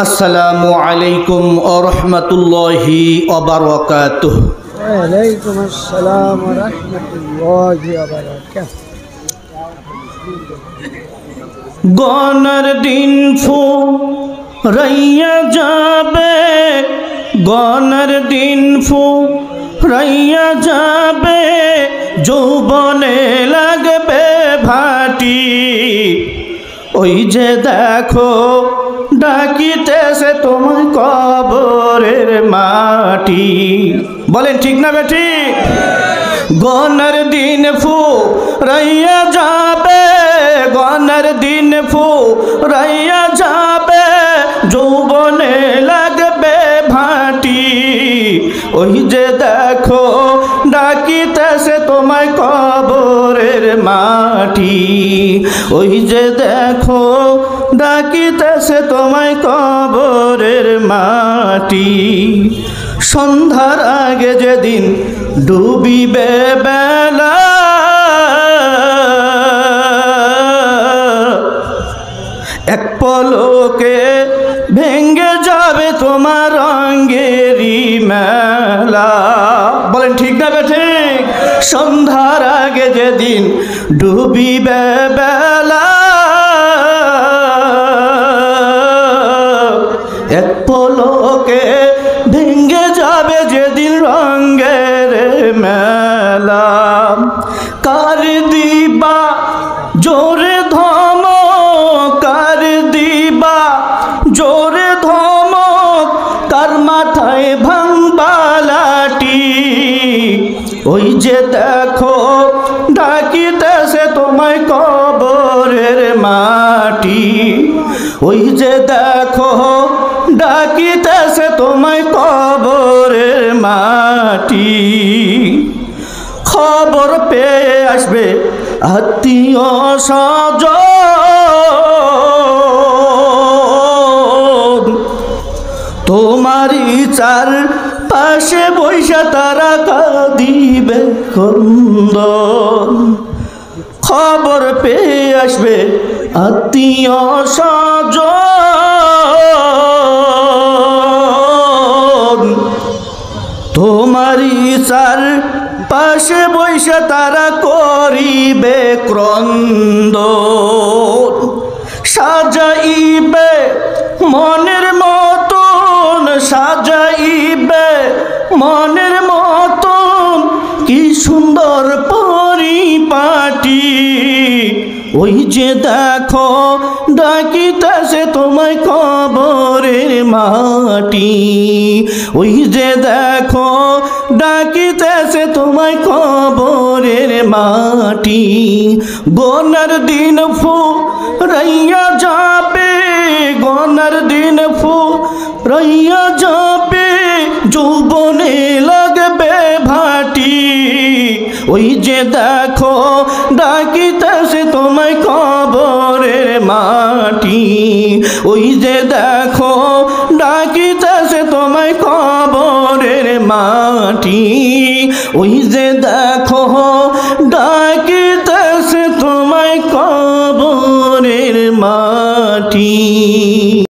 আসসালামু আলাইকুম ওয়া রাহমাতুল্লাহি ওয়া বারাকাতুহু। ওয়ালাইকুম আসসালাম ওয়া রাহমাতুল্লাহি ওয়া বারাকাতুহু। গনার দিন ফুরাইয়া যাবে, গনার দিন ফুরাইয়া যাবে, যৌবনে লাগবে ভাটি। ওই যে দেখো ডাকিতেছে তোমায় কবরের মাটি। বলেন ঠিক না বেঠি? গনার দিন ফুরাইয়া যাবে, গনার দিন ফুরাইয়া যাবে, যৌবনে লাগবে ভাটি। ওই যে দেখো ডাকিতেছে তোমায় কবরের মাটি। ওই যে দেখো ডাকিতেছে তোমায় কবরের মাটি। সন্ধ্যার আগে যেদিন ডুবিবে বেলা, এক পলকে ভেঙ্গে যাবে তোমার রঙেরই মেলা। বলেন ঠিক না বেঠিক? সন্ধ্যার আগে যেদিন ডুবিবে বেলা, এক পলকে ভেঙ্গে যাবে যেদিন রঙের মেলা। কার দিবা জোরে ধমক, কার দিবা জোরে ধমক, কার মাথায় ভাঙবা লাঠি। ওই যে দেখো ডাকিতেছে তোমায় কবরের মাটি। ওই যে দেখো ডাকিতেছে তোমায় কবরের মাটি। খবর পেয়ে আসবে আত্মীয় স্বজন, তোমারই চার পাশে বৈশা তারা কাঁদিবে ক্রন্দন। খবর পেয়ে আসবে আত্মীয় স্বজন, তোমারই চার পাশে বৈশা তারা করিবে ক্রন্দন। সাজাইবে মনের মতন, সাজাইবে মনের মতন, কি সুন্দর পরিপাটি। ওই যে দেখো ডাকিতেছে তোমায় কবরের মাটি। ওই যে দেখো ডাকিতেছে তোমায় কবরের মাটি। গনার দিন ফুরাইয়া যাবে, গনার দিন ফুরাইয়া যাবে, যৌবনে লাগবে ভাটি। ওই যে দেখো ডাকিতেছে তোমায় কবরের মাটি। ওই যে দেখো ডাকিতেছে তোমায় কবরের মাটি। ওই যে দেখো